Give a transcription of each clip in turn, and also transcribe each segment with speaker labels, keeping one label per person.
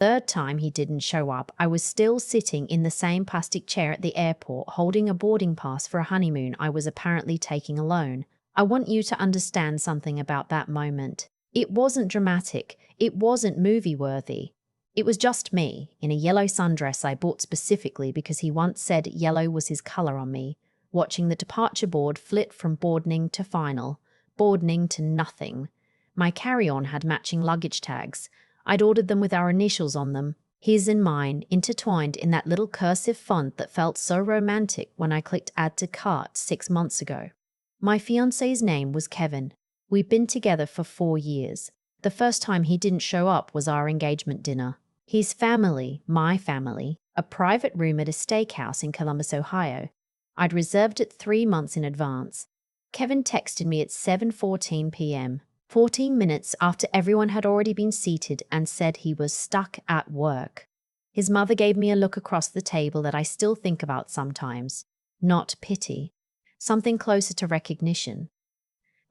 Speaker 1: Third time he didn't show up, I was still sitting in the same plastic chair at the airport holding a boarding pass for a honeymoon I was apparently taking alone. I want you to understand something about that moment. It wasn't dramatic. It wasn't movie-worthy. It was just me, in a yellow sundress I bought specifically because he once said yellow was his colour on me, watching the departure board flit from boarding to final, boarding to nothing. My carry-on had matching luggage tags. I'd ordered them with our initials on them, his and mine, intertwined in that little cursive font that felt so romantic when I clicked add to cart 6 months ago. My fiancé's name was Kevin. We'd been together for 4 years. The first time he didn't show up was our engagement dinner. His family, my family, a private room at a steakhouse in Columbus, Ohio. I'd reserved it 3 months in advance. Kevin texted me at 7:14 p.m., 14 minutes after everyone had already been seated, and said he was stuck at work. His mother gave me a look across the table that I still think about sometimes. Not pity. Something closer to recognition.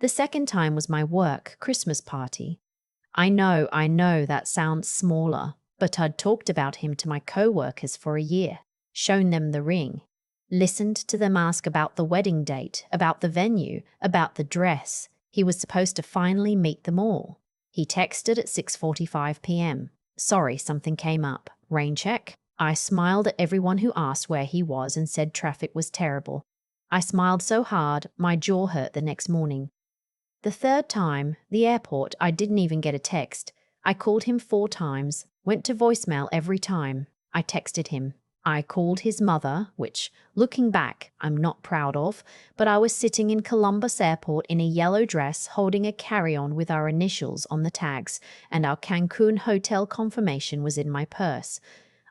Speaker 1: The second time was my work Christmas party. I know that sounds smaller, but I'd talked about him to my co-workers for a year, shown them the ring, listened to them ask about the wedding date, about the venue, about the dress. He was supposed to finally meet them all. He texted at 6:45 p.m. Sorry, something came up. Rain check? I smiled at everyone who asked where he was and said traffic was terrible. I smiled so hard, my jaw hurt the next morning. The third time, the airport, I didn't even get a text. I called him 4 times, went to voicemail every time. I texted him. I called his mother, which, looking back, I'm not proud of, but I was sitting in Columbus Airport in a yellow dress holding a carry-on with our initials on the tags, and our Cancun hotel confirmation was in my purse.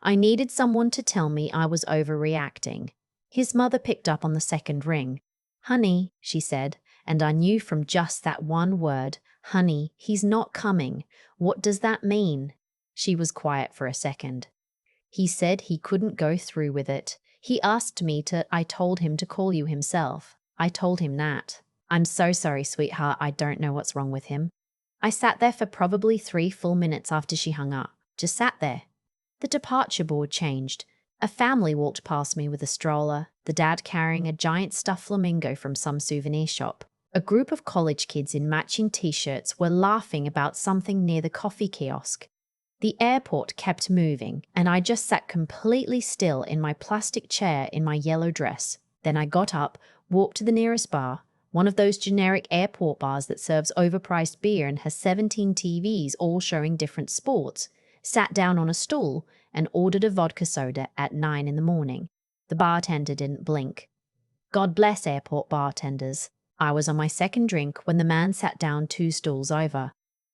Speaker 1: I needed someone to tell me I was overreacting. His mother picked up on the second ring. Honey, she said, and I knew from just that one word, honey, he's not coming. What does that mean? She was quiet for a second. He said he couldn't go through with it. He asked me to, I told him to call you himself. I told him that. I'm so sorry, sweetheart, I don't know what's wrong with him. I sat there for probably 3 full minutes after she hung up. Just sat there. The departure board changed. A family walked past me with a stroller, the dad carrying a giant stuffed flamingo from some souvenir shop. A group of college kids in matching t-shirts were laughing about something near the coffee kiosk. The airport kept moving, and I just sat completely still in my plastic chair in my yellow dress. Then I got up, walked to the nearest bar, one of those generic airport bars that serves overpriced beer and has 17 TVs all showing different sports, sat down on a stool, and ordered a vodka soda at 9 in the morning. The bartender didn't blink. God bless airport bartenders. I was on my second drink when the man sat down 2 stools over.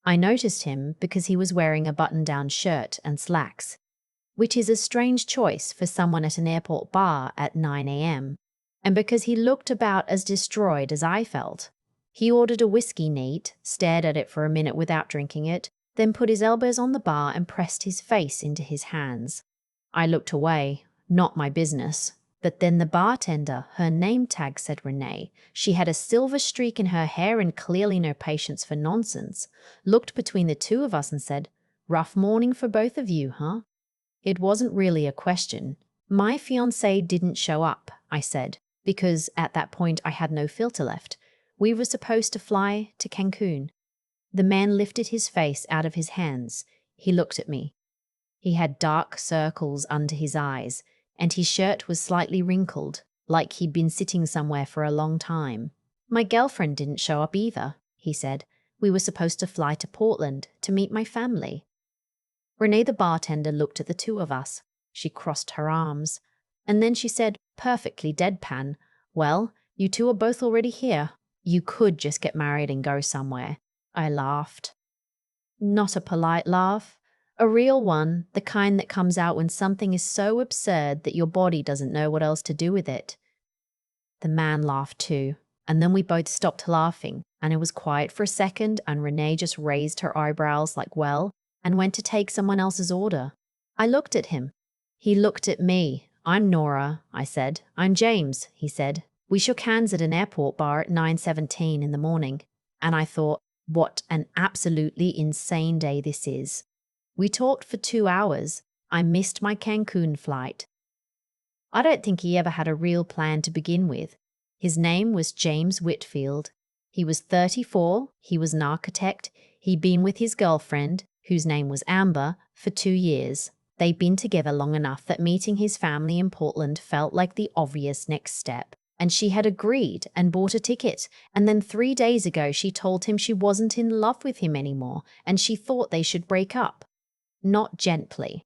Speaker 1: I noticed him because he was wearing a button-down shirt and slacks, which is a strange choice for someone at an airport bar at 9 a.m., and because he looked about as destroyed as I felt. He ordered a whiskey neat, stared at it for a minute without drinking it, then put his elbows on the bar and pressed his face into his hands. I looked away, not my business. But then the bartender, her name tag said Renee, she had a silver streak in her hair and clearly no patience for nonsense, looked between the two of us and said, "Rough morning for both of you, huh?" It wasn't really a question. My fiancé didn't show up, I said, because at that point I had no filter left. We were supposed to fly to Cancun. The man lifted his face out of his hands. He looked at me. He had dark circles under his eyes, and his shirt was slightly wrinkled, like he'd been sitting somewhere for a long time. My girlfriend didn't show up either, he said. We were supposed to fly to Portland to meet my family. Renee the bartender looked at the two of us. She crossed her arms. And then she said, perfectly deadpan, "Well, you two are both already here. You could just get married and go somewhere." I laughed. Not a polite laugh. A real one, the kind that comes out when something is so absurd that your body doesn't know what else to do with it. The man laughed too, and then we both stopped laughing, and it was quiet for a second, and Renee just raised her eyebrows like, well, and went to take someone else's order. I looked at him. He looked at me. "I'm Nora," I said. "I'm James," he said. We shook hands at an airport bar at 9:17 in the morning, and I thought, what an absolutely insane day this is. We talked for 2 hours. I missed my Cancun flight. I don't think he ever had a real plan to begin with. His name was James Whitfield. He was 34, he was an architect, he'd been with his girlfriend, whose name was Amber, for 2 years. They'd been together long enough that meeting his family in Portland felt like the obvious next step. And she had agreed and bought a ticket, and then 3 days ago she told him she wasn't in love with him anymore, and she thought they should break up. Not gently.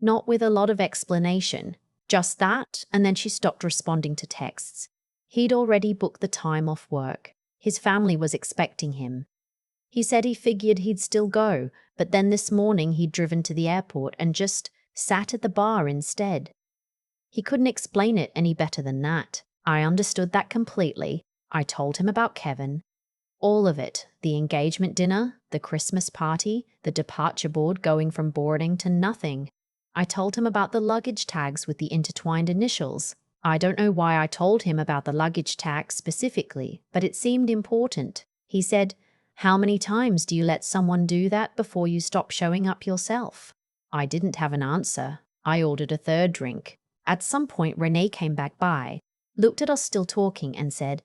Speaker 1: Not with a lot of explanation. Just that, and then she stopped responding to texts. He'd already booked the time off work. His family was expecting him. He said he figured he'd still go, but then this morning he'd driven to the airport and just sat at the bar instead. He couldn't explain it any better than that. I understood that completely. I told him about Kevin. All of it. The engagement dinner, the Christmas party, the departure board going from boarding to nothing. I told him about the luggage tags with the intertwined initials. I don't know why I told him about the luggage tags specifically, but it seemed important. He said, "How many times do you let someone do that before you stop showing up yourself?" I didn't have an answer. I ordered a third drink. At some point, Renee came back by, looked at us still talking, and said,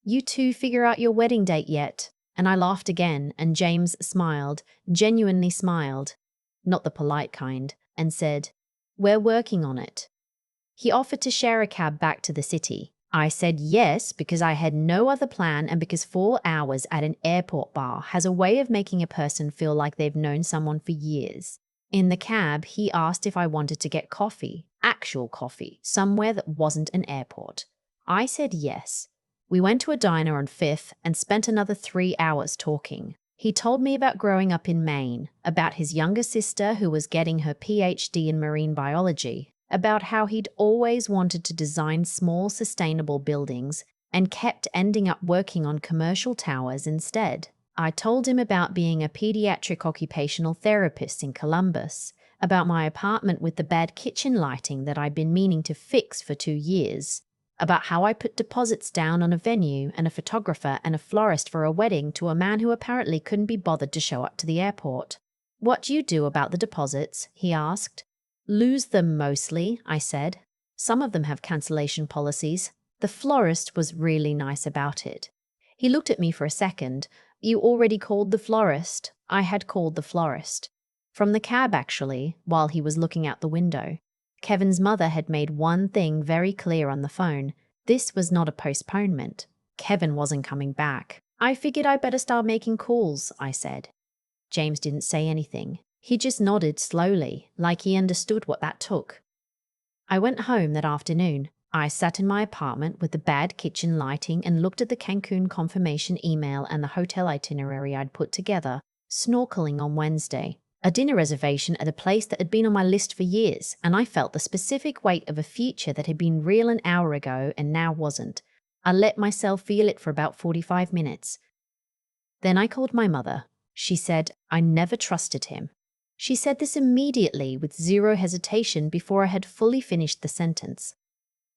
Speaker 1: "You two figure out your wedding date yet?" And I laughed again, and James smiled, genuinely smiled, not the polite kind, and said, "We're working on it." He offered to share a cab back to the city. I said yes because I had no other plan and because 4 hours at an airport bar has a way of making a person feel like they've known someone for years. In the cab, he asked if I wanted to get coffee, actual coffee, somewhere that wasn't an airport. I said yes. We went to a diner on 5th and spent another 3 hours talking. He told me about growing up in Maine, about his younger sister who was getting her PhD in marine biology, about how he'd always wanted to design small, sustainable buildings and kept ending up working on commercial towers instead. I told him about being a pediatric occupational therapist in Columbus, about my apartment with the bad kitchen lighting that I'd been meaning to fix for 2 years, about how I put deposits down on a venue and a photographer and a florist for a wedding to a man who apparently couldn't be bothered to show up to the airport. "What do you do about the deposits?" he asked. "Lose them mostly," I said. "Some of them have cancellation policies." The florist was really nice about it. He looked at me for a second. "You already called the florist?" I had called the florist. From the cab, actually, while he was looking out the window. Kevin's mother had made one thing very clear on the phone. This was not a postponement. Kevin wasn't coming back. "I figured I'd better start making calls," I said. James didn't say anything. He just nodded slowly, like he understood what that took. I went home that afternoon. I sat in my apartment with the bad kitchen lighting and looked at the Cancun confirmation email and the hotel itinerary I'd put together, snorkeling on Wednesday. A dinner reservation at a place that had been on my list for years, and I felt the specific weight of a future that had been real an hour ago and now wasn't. I let myself feel it for about 45 minutes. Then I called my mother. She said I never trusted him. She said this immediately with zero hesitation before I had fully finished the sentence.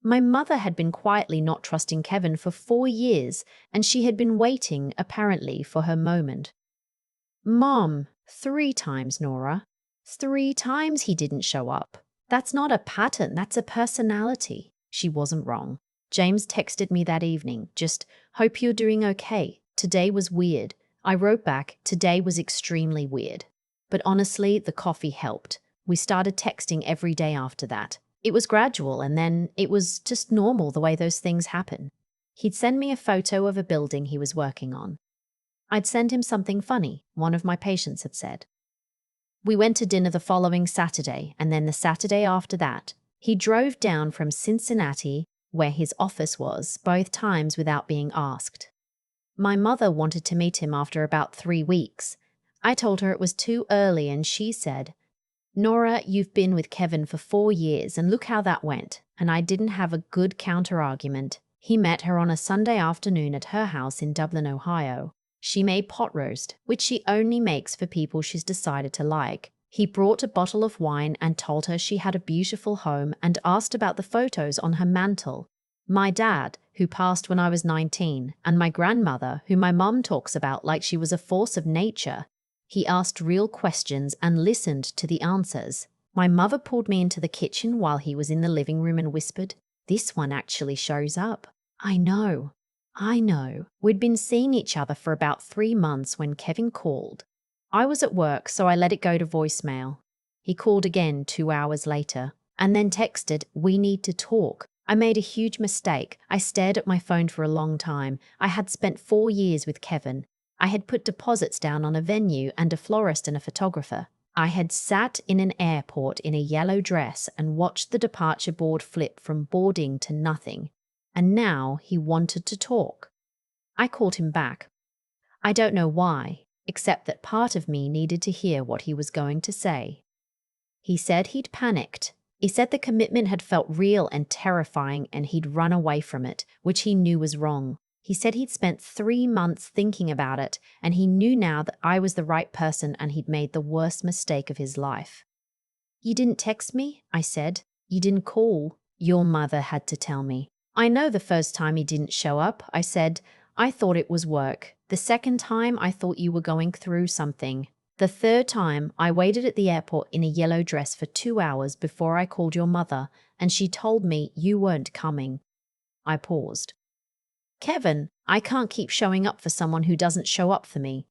Speaker 1: My mother had been quietly not trusting Kevin for 4 years, and she had been waiting, apparently, for her moment. "Mom, 3 times, Nora. 3 times he didn't show up. That's not a pattern, that's a personality." She wasn't wrong. James texted me that evening, just, "Hope you're doing okay. Today was weird." I wrote back, "Today was extremely weird." But honestly, the coffee helped. We started texting every day after that. It was gradual, and then it was just normal the way those things happen. He'd send me a photo of a building he was working on. I'd send him something funny, one of my patients had said. We went to dinner the following Saturday, and then the Saturday after that. He drove down from Cincinnati, where his office was, both times without being asked. My mother wanted to meet him after about 3 weeks. I told her it was too early, and she said, "Nora, you've been with Kevin for 4 years, and look how that went." And I didn't have a good counter-argument. He met her on a Sunday afternoon at her house in Dublin, Ohio. She made pot roast, which she only makes for people she's decided to like. He brought a bottle of wine and told her she had a beautiful home and asked about the photos on her mantle. My dad, who passed when I was 19, and my grandmother, who my mum talks about like she was a force of nature. He asked real questions and listened to the answers. My mother pulled me into the kitchen while he was in the living room and whispered, "This one actually shows up." I know. We'd been seeing each other for about 3 months when Kevin called. I was at work, so I let it go to voicemail. He called again 2 hours later and then texted, "We need to talk." I made a huge mistake. I stared at my phone for a long time. I had spent 4 years with Kevin. I had put deposits down on a venue and a florist and a photographer. I had sat in an airport in a yellow dress and watched the departure board flip from boarding to nothing. And now he wanted to talk. I called him back. I don't know why, except that part of me needed to hear what he was going to say. He said he'd panicked. He said the commitment had felt real and terrifying and he'd run away from it, which he knew was wrong. He said he'd spent 3 months thinking about it and he knew now that I was the right person and he'd made the worst mistake of his life. "You didn't text me?" I said. "You didn't call?" "Your mother had to tell me." "I know the first time he didn't show up," I said. "I thought it was work. The second time I thought you were going through something. The third time I waited at the airport in a yellow dress for 2 hours before I called your mother and she told me you weren't coming." I paused. "Kevin, I can't keep showing up for someone who doesn't show up for me."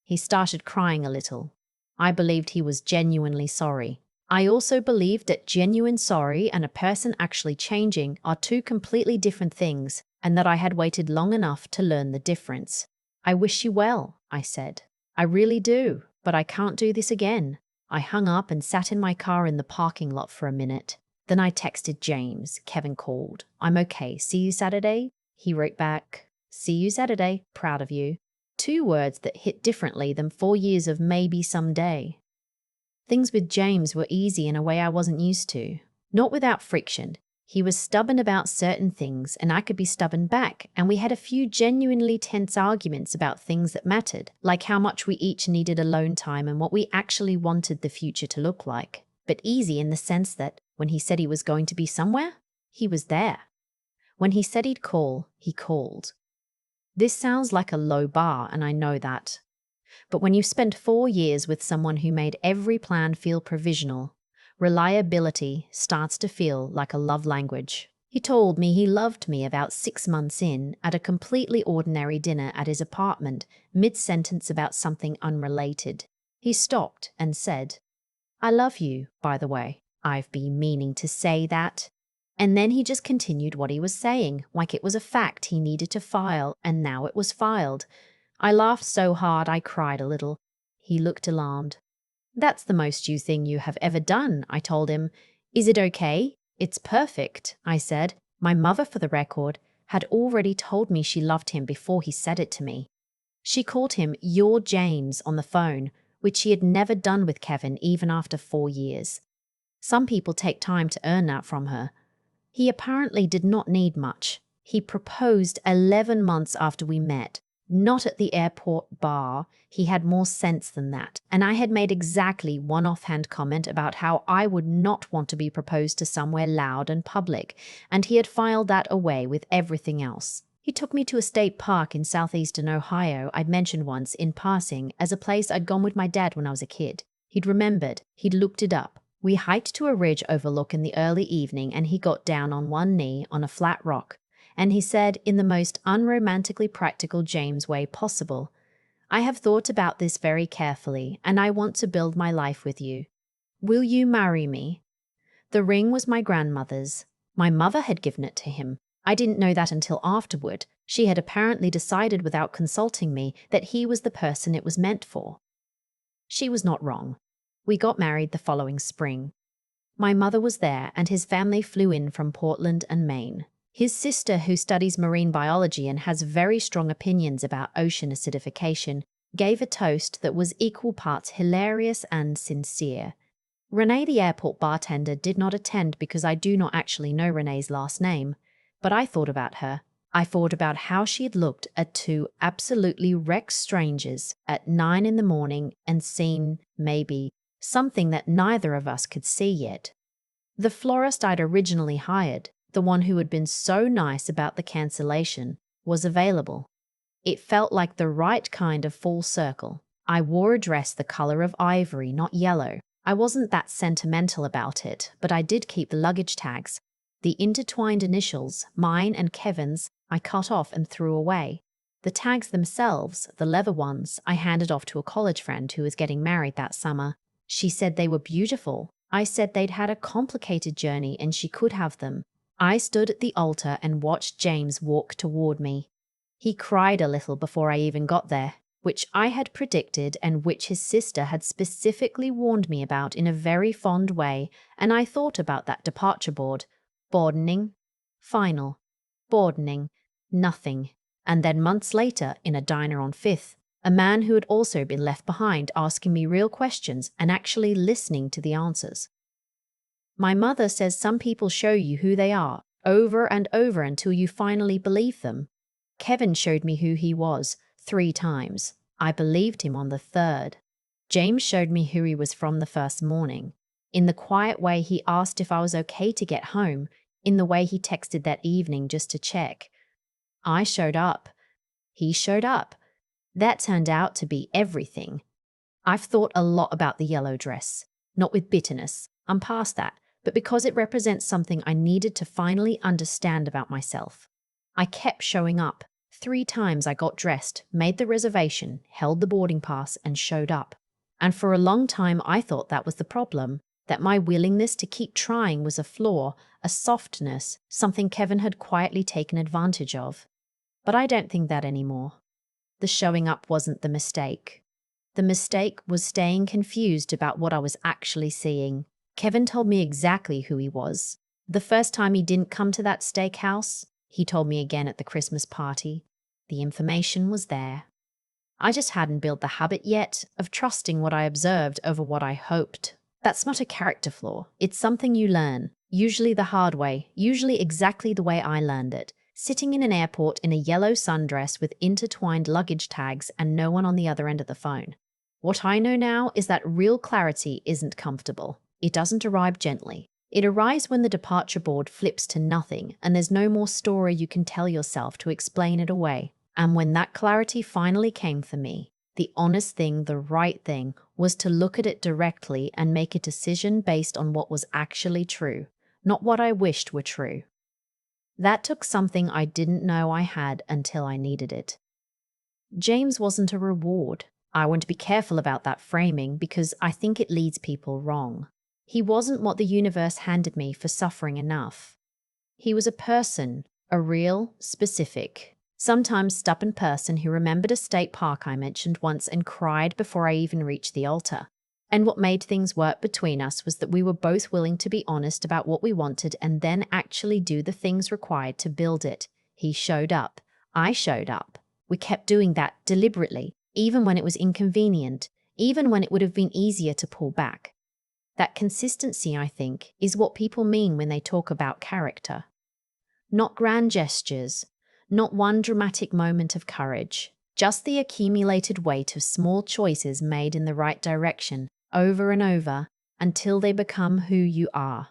Speaker 1: He started crying a little. I believed he was genuinely sorry. I also believed that genuine sorry and a person actually changing are 2 completely different things, and that I had waited long enough to learn the difference. "I wish you well," I said. "I really do, but I can't do this again." I hung up and sat in my car in the parking lot for a minute. Then I texted James. Kevin called. "I'm okay. See you Saturday?" He wrote back, "See you Saturday. Proud of you." 2 words that hit differently than 4 years of maybe someday. Things with James were easy in a way I wasn't used to. Not without friction. He was stubborn about certain things and I could be stubborn back, and we had a few genuinely tense arguments about things that mattered, like how much we each needed alone time and what we actually wanted the future to look like. But easy in the sense that when he said he was going to be somewhere, he was there. When he said he'd call, he called. This sounds like a low bar, and I know that. But when you spend 4 years with someone who made every plan feel provisional, reliability starts to feel like a love language. He told me he loved me about 6 months in at a completely ordinary dinner at his apartment, mid-sentence about something unrelated. He stopped and said, "I love you, by the way. I've been meaning to say that." And then he just continued what he was saying, like it was a fact he needed to file, and now it was filed. I laughed so hard I cried a little. He looked alarmed. "That's the most you thing you have ever done," I told him. "Is it okay?" "It's perfect," I said. My mother, for the record, had already told me she loved him before he said it to me. She called him "your James" on the phone, which she had never done with Kevin even after 4 years. Some people take time to earn that from her. He apparently did not need much. He proposed 11 months after we met. Not at the airport bar. He had more sense than that. And I had made exactly one offhand comment about how I would not want to be proposed to somewhere loud and public, and he had filed that away with everything else. He took me to a state park in southeastern Ohio I'd mentioned once in passing as a place I'd gone with my dad when I was a kid. He'd remembered. He'd looked it up. We hiked to a ridge overlook in the early evening and he got down on one knee on a flat rock. And he said in the most unromantically practical James way possible, "I have thought about this very carefully and I want to build my life with you. Will you marry me?" The ring was my grandmother's. My mother had given it to him. I didn't know that until afterward. She had apparently decided without consulting me that he was the person it was meant for. She was not wrong. We got married the following spring. My mother was there and his family flew in from Portland and Maine. His sister, who studies marine biology and has very strong opinions about ocean acidification, gave a toast that was equal parts hilarious and sincere. Renee, the airport bartender, did not attend because I do not actually know Renee's last name, but I thought about her. I thought about how she had looked at 2 absolutely wrecked strangers at 9 in the morning and seen, maybe, something that neither of us could see yet. The florist I'd originally hired, the one who had been so nice about the cancellation, was available. It felt like the right kind of full circle. I wore a dress the color of ivory, not yellow. I wasn't that sentimental about it, but I did keep the luggage tags. The intertwined initials, mine and Kevin's, I cut off and threw away. The tags themselves, the leather ones, I handed off to a college friend who was getting married that summer. She said they were beautiful. I said they'd had a complicated journey and she could have them. I stood at the altar and watched James walk toward me. He cried a little before I even got there, which I had predicted and which his sister had specifically warned me about in a very fond way, and I thought about that departure board. Broadening, final, broadening, nothing. And then months later, in a diner on Fifth, a man who had also been left behind asking me real questions and actually listening to the answers. My mother says some people show you who they are over and over until you finally believe them. Kevin showed me who he was 3 times. I believed him on the 3rd. James showed me who he was from the first morning. In the quiet way he asked if I was okay to get home, in the way he texted that evening just to check. I showed up. He showed up. That turned out to be everything. I've thought a lot about the yellow dress, not with bitterness, I'm past that, but because it represents something I needed to finally understand about myself. I kept showing up. 3 times I got dressed, made the reservation, held the boarding pass, and showed up. And for a long time I thought that was the problem, that my willingness to keep trying was a flaw, a softness, something Kevin had quietly taken advantage of. But I don't think that anymore. The showing up wasn't the mistake. The mistake was staying confused about what I was actually seeing. Kevin told me exactly who he was. The first time he didn't come to that steakhouse, he told me again at the Christmas party. The information was there. I just hadn't built the habit yet of trusting what I observed over what I hoped. That's not a character flaw. It's something you learn, usually the hard way, usually exactly the way I learned it. Sitting in an airport in a yellow sundress with intertwined luggage tags and no one on the other end of the phone. What I know now is that real clarity isn't comfortable. It doesn't arrive gently. It arrives when the departure board flips to nothing and there's no more story you can tell yourself to explain it away. And when that clarity finally came for me, the honest thing, the right thing, was to look at it directly and make a decision based on what was actually true, not what I wished were true. That took something I didn't know I had until I needed it. James wasn't a reward. I want to be careful about that framing because I think it leads people wrong. He wasn't what the universe handed me for suffering enough. He was a person, a real, specific, sometimes stubborn person who remembered a state park I mentioned once and cried before I even reached the altar. And what made things work between us was that we were both willing to be honest about what we wanted and then actually do the things required to build it. He showed up. I showed up. We kept doing that deliberately, even when it was inconvenient, even when it would have been easier to pull back. That consistency, I think, is what people mean when they talk about character. Not grand gestures, not one dramatic moment of courage, just the accumulated weight of small choices made in the right direction, over and over, until they become who you are.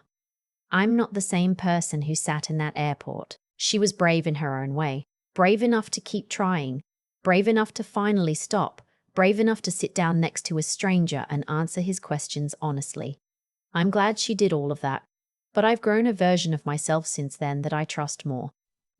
Speaker 1: I'm not the same person who sat in that airport. She was brave in her own way, brave enough to keep trying, brave enough to finally stop, brave enough to sit down next to a stranger and answer his questions honestly. I'm glad she did all of that, but I've grown a version of myself since then that I trust more.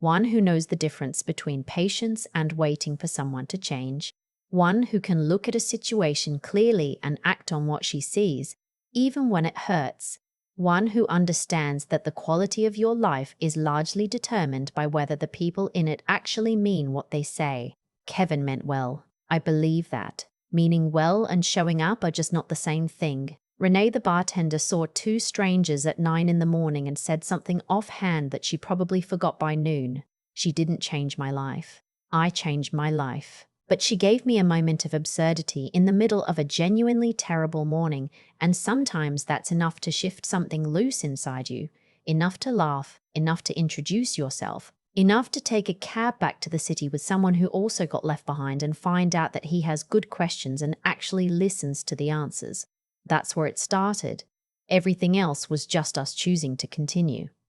Speaker 1: One who knows the difference between patience and waiting for someone to change. One who can look at a situation clearly and act on what she sees, even when it hurts. One who understands that the quality of your life is largely determined by whether the people in it actually mean what they say. Kevin meant well. I believe that. Meaning well and showing up are just not the same thing. Renee the bartender saw 2 strangers at 9 in the morning and said something offhand that she probably forgot by noon. She didn't change my life. I changed my life. But she gave me a moment of absurdity in the middle of a genuinely terrible morning, and sometimes that's enough to shift something loose inside you, enough to laugh, enough to introduce yourself, enough to take a cab back to the city with someone who also got left behind and find out that he has good questions and actually listens to the answers. That's where it started. Everything else was just us choosing to continue.